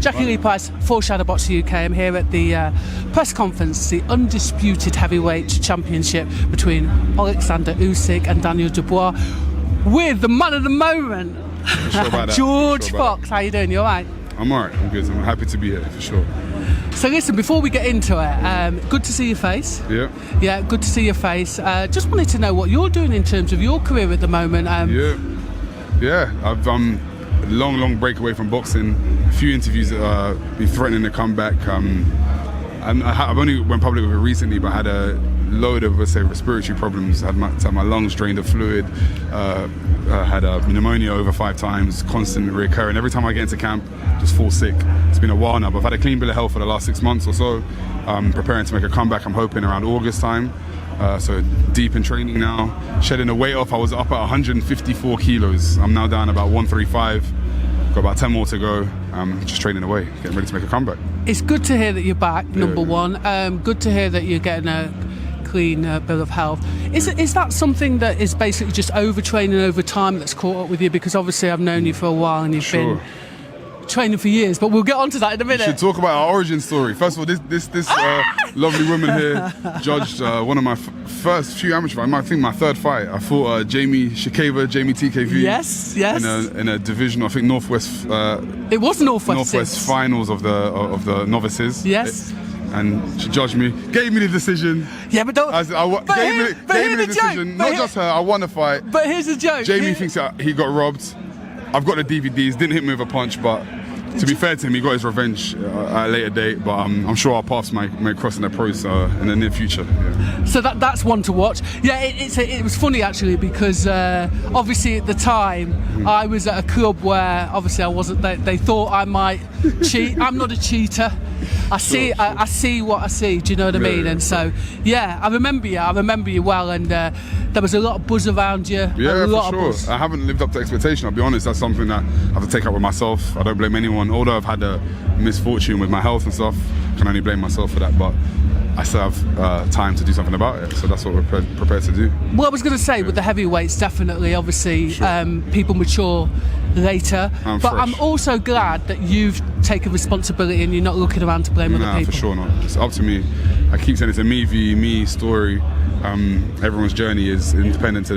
Jacqui-Lee Pryce for Shadowboxruk UK. I'm here at the press conference, the undisputed heavyweight championship between Oleksandr Usyk and Daniel Dubois, with the man of the moment, Sure about that. George Sure about Fox. How you doing? You all right? I'm alright, I'm good. I'm happy to be here, for sure. So listen, before we get into it, good to see your face. Yeah. Yeah, good to see your face. Just wanted to know what you're doing in terms of your career at the moment. Yeah, I've long break away from boxing. A few interviews that been threatening to come back. I've only went public with it recently, but I had a load of, let's say, respiratory problems. I had my lungs drained of fluid. I had pneumonia over 5 times, constant recurring. Every time I get into camp, just fall sick. It's been a while now, but I've had a clean bill of health for the last 6 months or so. Preparing to make a comeback, I'm hoping around August time. So deep in training now, shedding the weight off. I was up at 154 kilos. I'm now down about 135. Got about 10 more to go. Just training away, getting ready to make a comeback. It's good to hear that you're back, number one. Good to hear that you're getting a clean bill of health. Is that something that is basically just overtraining over time that's caught up with you? Because obviously I've known you for a while and you've been training for years, but we'll get onto that in a minute. We should talk about our origin story. First of all, this lovely woman here judged one of my first few amateur fights. I think my third fight. I fought Jamie TKV. Yes. In a division, I think Northwest. It was Northwest finals of the novices. Yes. And she judged me, gave me the decision. Yeah, but don't. Gave me the decision. Not just her. I won the fight. But here's the joke. Jamie thinks that he got robbed. I've got the DVDs. Didn't hit me with a punch, but to be fair to him, he got his revenge at a later date. But I'm sure our paths may cross in the pros in the near future. Yeah. So that's one to watch. Yeah, it was funny actually because obviously at the time I was at a club where obviously I wasn't. They thought I might cheat. I'm not a cheater. I see what I see. Do you know what I mean? Yeah. And so I remember you well, and there was a lot of buzz around you. Yeah, a lot for of buzz. sure. I haven't lived up to expectation. I'll be honest. That's something that I have to take up with myself. I don't blame anyone. Although I've had a misfortune with my health and stuff, I can only blame myself for that. But I still have time to do something about it. So that's what we're prepared to do. Well, I was going to say with the heavyweights, definitely, obviously, people mature later. But I'm also glad that you've taken responsibility and you're not looking around to blame other people. Nah, for sure not. It's up to me. I keep saying it's a me v me story. Everyone's journey is independent to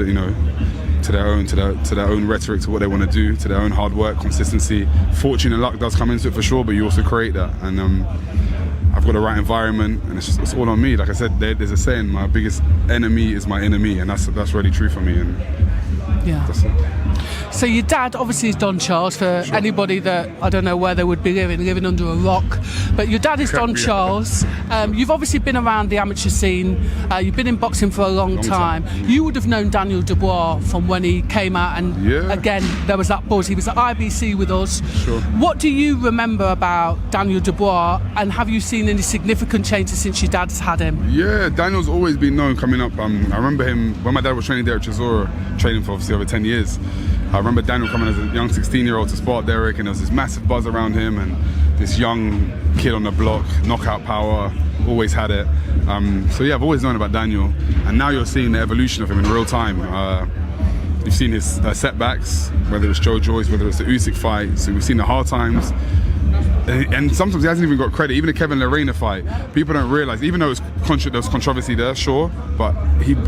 to their own rhetoric, to what they want to do, to their own hard work, consistency. Fortune and luck does come into it for sure, but you also create that. And I've got the right environment, and it's all on me. Like I said, there's a saying: my biggest enemy is my enemy, and that's really true for me. And that's it. So your dad obviously is Don Charles. For anybody that I don't know where they would be living under a rock, but your dad is Don Charles. You've obviously been around the amateur scene. You've been in boxing for a long time. You would have known Daniel Dubois from when he came out, and again there was that buzz. He was at IBC with us. Sure. What do you remember about Daniel Dubois, and have you seen any significant changes since your dad's had him? Yeah, Daniel's always been known coming up. I remember him when my dad was training there at Chisora, training for obviously over 10 years. I remember Daniel coming as a young 16-year-old to spar Derek, and there was this massive buzz around him, and this young kid on the block, knockout power, always had it. So yeah, I've always known about Daniel, and now you're seeing the evolution of him in real time. You've seen his setbacks, whether it's Joe Joyce, whether it's the Usyk fight. So we've seen the hard times. And sometimes he hasn't even got credit. Even the Kevin Lorena fight, people don't realise. Even though there was controversy there, sure, but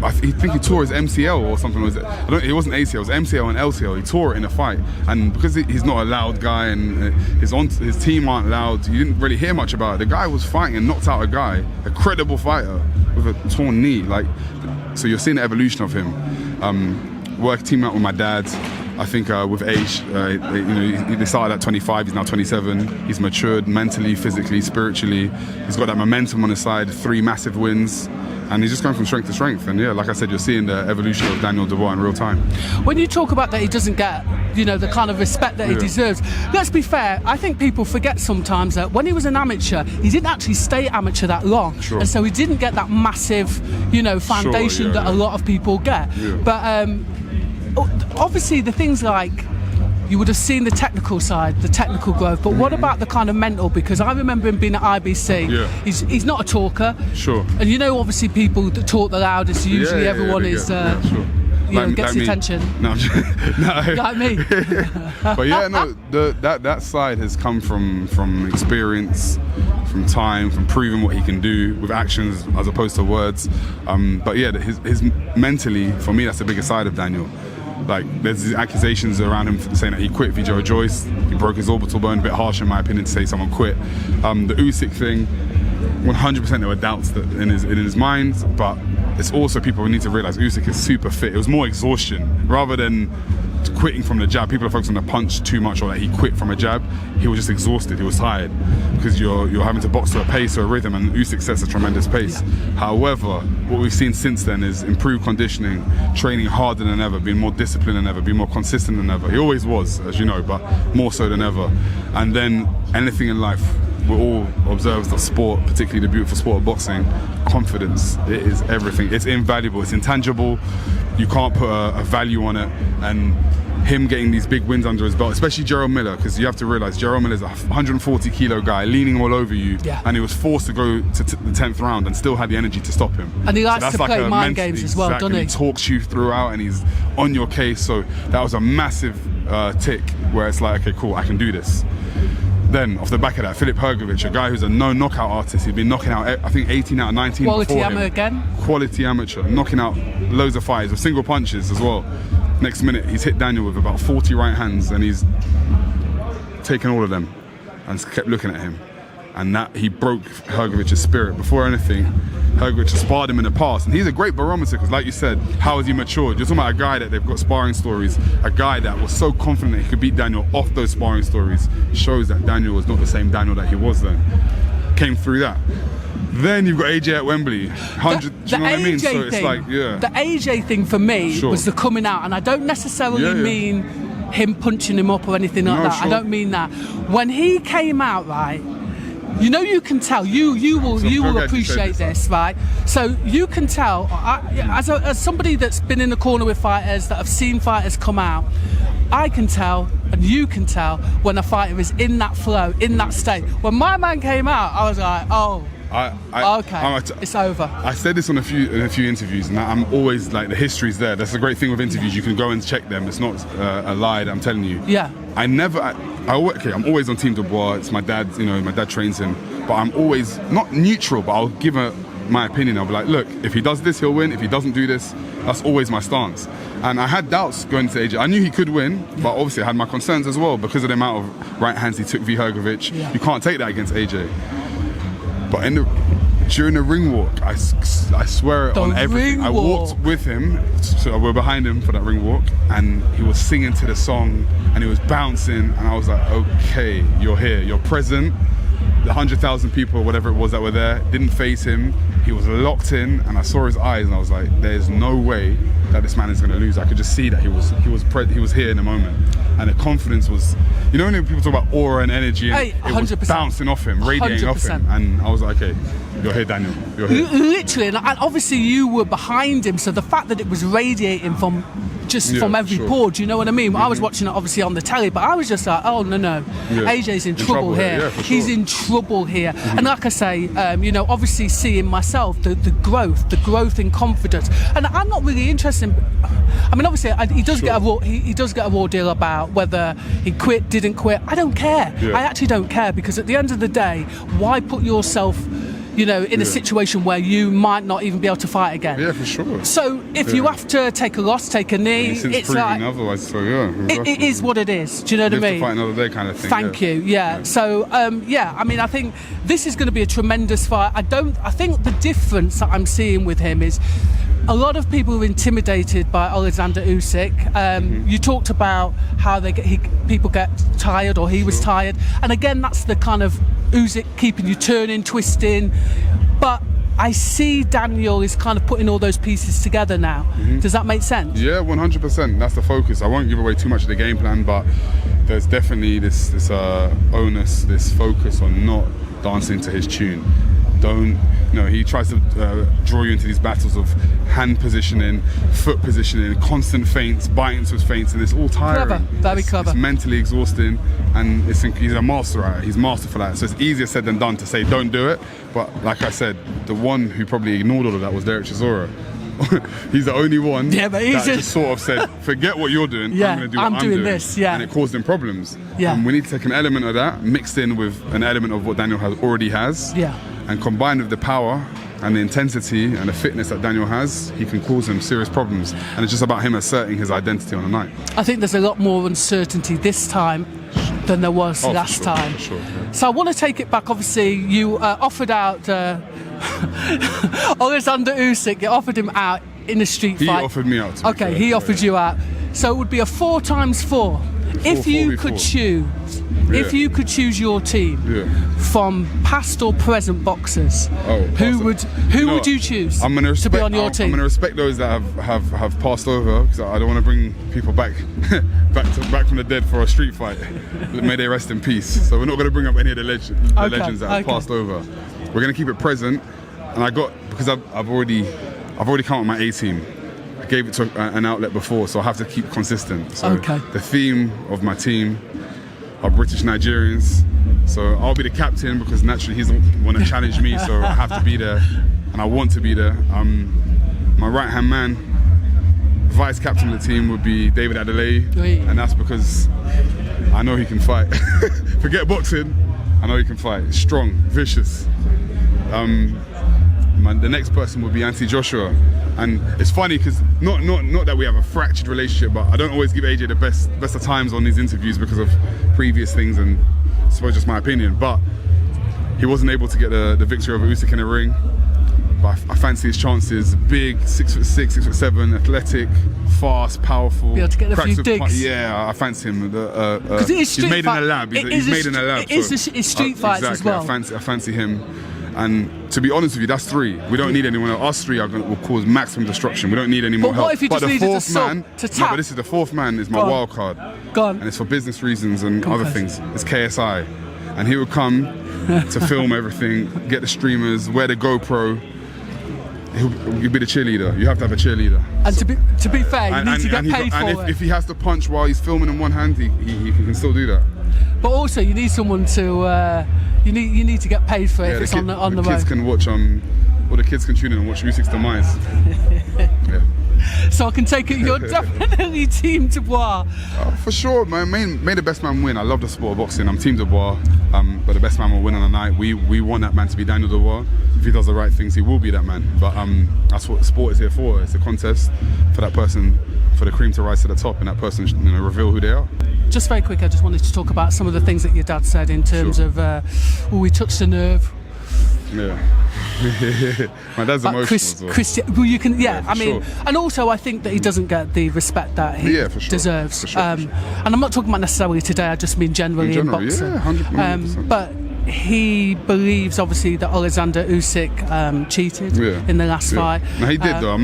I think he tore his MCL or something. It wasn't ACL, it was MCL and LCL. He tore it in a fight, and because he's not a loud guy and his team aren't loud, you didn't really hear much about it. The guy was fighting and knocked out a guy, a credible fighter, with a torn knee. So you're seeing the evolution of him. Teaming up with my dad. I think with age, he started at 25, he's now 27. He's matured mentally, physically, spiritually. He's got that momentum on his side, 3 massive wins, and he's just going from strength to strength. And yeah, like I said, you're seeing the evolution of Daniel Dubois in real time. When you talk about that he doesn't get, the kind of respect that he deserves, let's be fair, I think people forget sometimes that when he was an amateur, he didn't actually stay amateur that long. Sure. And so he didn't get that massive, foundation that a lot of people get. Yeah. But obviously the things like, you would have seen the technical side, the technical growth, but what about the kind of mental? Because I remember him being at IBC. Yeah. He's not a talker. Sure. And obviously people that talk the loudest, usually everyone is... sure. gets the attention. No, no. Like me. But yeah, no, that side has come from experience, from time, from proving what he can do with actions as opposed to words. But yeah, his mentally, for me, that's the biggest side of Daniel. Like, there's these accusations around him saying that he quit for Joe Joyce. He broke his orbital bone, a bit harsh in my opinion to say someone quit. The Usyk thing, 100% there were doubts that in his mind, but it's also people need to realise Usyk is super fit. It was more exhaustion rather than quitting from the jab. People are focused on the punch too much, or that he quit from a jab. He was just exhausted. He was tired because you're having to box to a pace or a rhythm, and Usyk sets a tremendous pace. Yeah. However, what we've seen since then is improved conditioning, training harder than ever, being more disciplined than ever, being more consistent than ever. He always was, as you know, but more so than ever. And then anything in life, we're all observers of sport, particularly the beautiful sport of boxing. Confidence, it is everything. It's invaluable, it's intangible. You can't put a value on it. And him getting these big wins under his belt, especially Gerald Miller, because you have to realise Gerald Miller's a 140 kilo guy leaning all over you, and he was forced to go to the 10th round and still had the energy to stop him. And he likes to play mind games as well, doesn't he? He talks you throughout and he's on your case, so that was a massive tick where it's like, okay, cool, I can do this. Then, off the back of that, Filip Hrgović, a guy who's a no-knockout artist. He'd been knocking out, I think, 18 out of 19 Quality before him. again. Quality amateur, knocking out loads of fighters with single punches as well. Next minute, he's hit Daniel with about 40 right hands, and he's taken all of them and kept looking at him. And that, he broke Hrgovic's spirit. Before anything, Hrgović has sparred him in the past, and he's a great barometer because, like you said, how has he matured? You're talking about a guy that they've got sparring stories, a guy that was so confident that he could beat Daniel off those sparring stories. Shows that Daniel was not the same Daniel that he was then. Came through that. Then you've got AJ at Wembley, 100. Do you know what I mean? So it's like, yeah. The AJ thing for me was the coming out, and I don't necessarily mean him punching him up or anything like that. Sure. I don't mean that. When he came out, right. You know, you can tell. You will appreciate this, right? So you can tell. As somebody that's been in the corner with fighters, that have seen fighters come out, I can tell, and you can tell when a fighter is in that flow, in that state. When my man came out, I was like, oh. Okay, it's over. I said this in a few interviews, and I'm always like, the history's there. That's the great thing with interviews. You can go and check them. It's not a lie that I'm telling you. Yeah. I'm always on Team Dubois. It's my dad. You know, my dad trains him. But I'm always not neutral. But I'll give my opinion. I'll be like, look, if he does this, he'll win. If he doesn't do this, that's always my stance. And I had doubts going to AJ. I knew he could win, but obviously I had my concerns as well because of the amount of right hands he took v Hrgović. Yeah. You can't take that against AJ. But during the ring walk, I swear it on everything. I walked with him, so we're behind him for that ring walk, and he was singing to the song, and he was bouncing, and I was like, okay, you're here, you're present. The 100,000 people, whatever it was that were there, didn't face him. He was locked in, and I saw his eyes, and I was like, there's no way that this man is going to lose. I could just see that he was here in the moment, and the confidence was, you know, when people talk about aura and energy, and it was bouncing off him, radiating 100%. Off him, and I was like, okay, you're here, Daniel. You're here. Literally, and obviously you were behind him, so the fact that it was radiating from every pore, do you know what I mean? Mm-hmm. I was watching it obviously on the telly, but I was just like, oh no, AJ's in trouble here. Yeah, he's in trouble here. Mm-hmm. And like I say, you know, obviously seeing myself, the growth in confidence, and I'm not really interested in, I mean, obviously he does get a raw deal about whether he quit, didn't quit. I don't care. I actually don't care, because at the end of the day, why put yourself, you know, in a situation where you might not even be able to fight again? Yeah, for sure. So if you have to take a loss, take a knee, it's like, otherwise, so exactly. it is what it is. Do you know what I mean? To fight another day kind of thing. Thank you. Yeah. So I mean, I think this is going to be a tremendous fight. I think the difference that I'm seeing with him is a lot of people are intimidated by Oleksandr Usyk. You talked about how people get tired, or he was tired, and again, that's the kind of Usyk keeping you turning, twisting. But I see Daniel is kind of putting all those pieces together now. Does that make sense? Yeah, 100%. That's the focus. I won't give away too much of the game plan, but there's definitely this onus, this focus on not dancing to his tune. He tries to draw you into these battles of hand positioning, foot positioning, constant feints, biting into his feints, and it's all tiring. Clever, very clever. It's mentally exhausting, and he's a master at it. He's masterful at it. So it's easier said than done to say don't do it. But like I said, the one who probably ignored all of that was Derek Chisora. he's the only one Yeah, but he's that just sort of said, forget what you're doing, Yeah, I'm going to do what I'm I'm doing doing. this, yeah. And it caused him problems. Yeah. And we need to take an element of that, mixed in with an element of what Daniel already has, Yeah. and combined with the power and the intensity and the fitness that Daniel has, he can cause him serious problems. And it's just about him asserting his identity on the night. I think there's a lot more uncertainty this time than there was Oh, last for sure, time. for sure, yeah. So I want to take it back. Obviously, you offered out Oleksandr Usyk. You offered him out in a street He fight. offered me out. To be Okay, fair, he offered you out. So it would be a 4x4. If you 4v4. could choose, if Yeah. you could choose your team Yeah. from past or present boxers, who would you choose I'm gonna to be respect, on your I'm team? going to respect those that have passed over, because I don't want to bring people back back from the dead for a street fight. May they rest in peace. So we're not going to bring up any of the legends that have passed over. We're going to keep it present. And because I've already come with my A team. I gave it to an outlet before, so I have to keep consistent. So the theme of my team are British Nigerians. So I'll be the captain because naturally he's the one to challenge me, so I have to be there, and I want to be there. My right-hand man, vice captain of the team, would be David Adelaide, and that's because I know he can fight. Forget boxing, I know he can fight. Strong, vicious. The next person would be Anthony Joshua, and it's funny because not that we have a fractured relationship, but I don't always give AJ the best of times on these interviews because of previous things, and I suppose just my opinion. But he wasn't able to get the victory over Usyk in the ring. But I fancy his chances. Big, 6'6", 6'7", athletic, fast, powerful. Be able to get a few digs. Yeah, I fancy him. Because it is street he's made fight. in a lab. He's made in a lab. It's street fights exactly, as well. I fancy him. And to be honest with you, that's 3. We don't need anyone else. Us 3 will cause maximum destruction. We don't need any more help. What if you just needed to tap? No, but this is the 4th man is my wild card. Go on. And it's for business reasons and other things. It's KSI. And he would come to film everything, get the streamers, wear the GoPro. He'll be the cheerleader. You have to have a cheerleader. And to be fair, you need to get paid for it. And if he has to punch while he's filming in one hand, he can still do that. But also, you need someone to. You need to get paid for it if it's on the road. The kids can watch or the kids can tune in and watch Usyk's demise. Yeah. So I can take it you're definitely Team Dubois. For sure, man. May the best man win. I love the sport of boxing. I'm Team Dubois, but the best man will win on the night. We want that man to be Daniel Dubois. If he does the right things, he will be that man. But that's what sport is here for. It's a contest for that person, for the cream to rise to the top, and that person reveal who they are. Just very quick, I just wanted to talk about some of the things that your dad said in terms of, we touched a nerve. Yeah. My dad's emotional as well. Well, you can, I mean, sure. And also I think that he doesn't get the respect that he deserves. For sure. And I'm not talking about necessarily today, I just mean generally in boxing. Yeah, 100%. But he believes, obviously, that Oleksandr Usyk cheated in the last fight. No, he did, though. I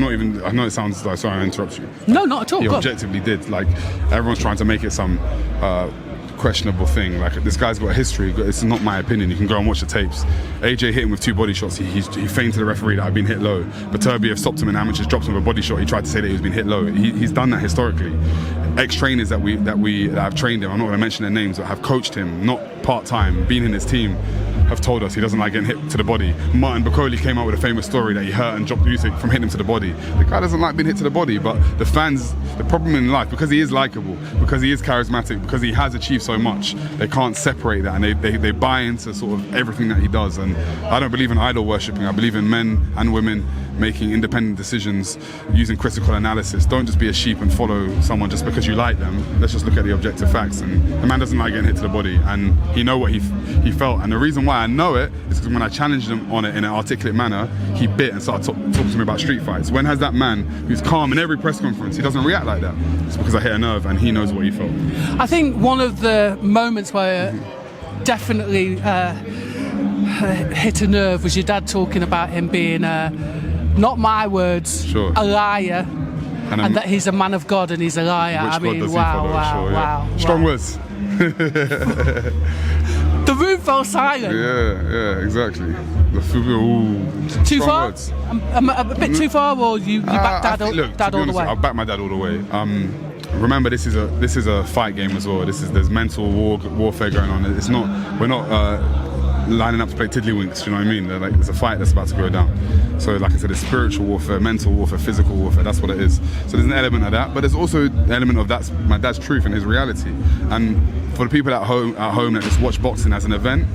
know it sounds like, sorry, I interrupt you. No, not at all. He objectively did. Like, everyone's trying to make it some questionable thing. Like, this guy's got a history. It's not my opinion. You can go and watch the tapes. AJ hit him with 2 body shots. He feigned to the referee that I've been hit low. But Turbiev stopped him in amateurs, dropped him with a body shot. He tried to say that he was being hit low. He's done that historically. Ex-trainers that have trained him, I'm not going to mention their names, but have coached him, not part-time, been in his team, have told us he doesn't like getting hit to the body. Martin Bakoli came out with a famous story that he hurt and dropped Usyk from hitting him to the body. The guy doesn't like being hit to the body, but the fans, the problem in life, because he is likeable, because he is charismatic, because he has achieved so much, they can't separate that, and they buy into sort of everything that he does. And I don't believe in idol worshipping. I believe in men and women making independent decisions using critical analysis. Don't just be a sheep and follow someone just because you like them. Let's just look at the objective facts. And the man doesn't like getting hit to the body, and he know what he felt. And the reason why I know it is because when I challenged him on it in an articulate manner, he bit and started talking to me about street fights. When has that man who's calm in every press conference, he doesn't react like that? It's because I hit a nerve, and he knows what he felt. I think one of the moments where definitely hit a nerve was your dad talking about him being not my words, a liar, and that he's a man of God and he's a liar. I mean, wow. Strong words. The room fell silent. Yeah, exactly. Too far? Words. I'm a bit too far, or you back dad all the way? I'll back my dad all the way. Remember, this is a fight game as well. There's mental warfare going on. We're not lining up to play tiddlywinks. Do you know what I mean? They're like, there's a fight that's about to go down. So like I said, it's spiritual warfare, mental warfare, physical warfare. That's what it is. So there's an element of that, but there's also an element of that's my dad's truth and his reality. And for the people at home that just watch boxing as an event,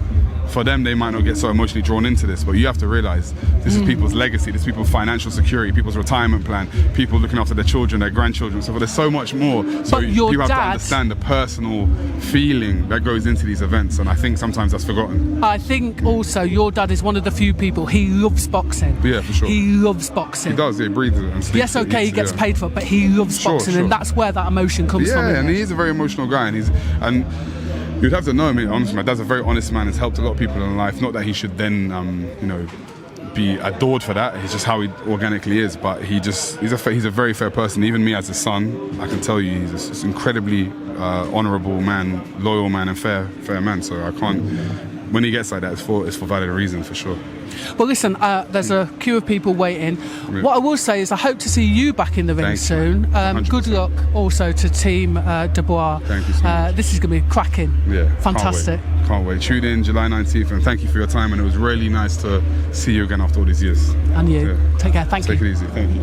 for them, they might not get so emotionally drawn into this, but you have to realize this is people's legacy, this is people's financial security, people's retirement plan, people looking after their children, their grandchildren. So there's so much more. So you have to understand the personal feeling that goes into these events, and I think sometimes that's forgotten. I think also your dad is one of the few people, he loves boxing. Yeah, for sure. He loves boxing. He does, yeah, he breathes it and sleeps yes, okay, he gets paid for it, but he loves boxing, and that's where that emotion comes from. Yeah, and he's a very emotional guy, and you'd have to know him. Honestly, my dad's a very honest man. Has helped a lot of people in life. Not that he should then, be adored for that. It's just how he organically is. But he's a very fair person. Even me as a son, I can tell you, he's an incredibly honourable man, loyal man, and fair man. So I can't. When he gets like that, it's for valid reason, for sure. Well, listen, there's a queue of people waiting. Yeah. What I will say is I hope to see you back in the ring soon. Good luck also to Team Dubois. Thank you so much. This is going to be cracking. Yeah, fantastic. Can't wait. Tune in July 19th, and thank you for your time. And it was really nice to see you again after all these years. And you. Yeah. Take care. Thank you. Take it easy. Thank you.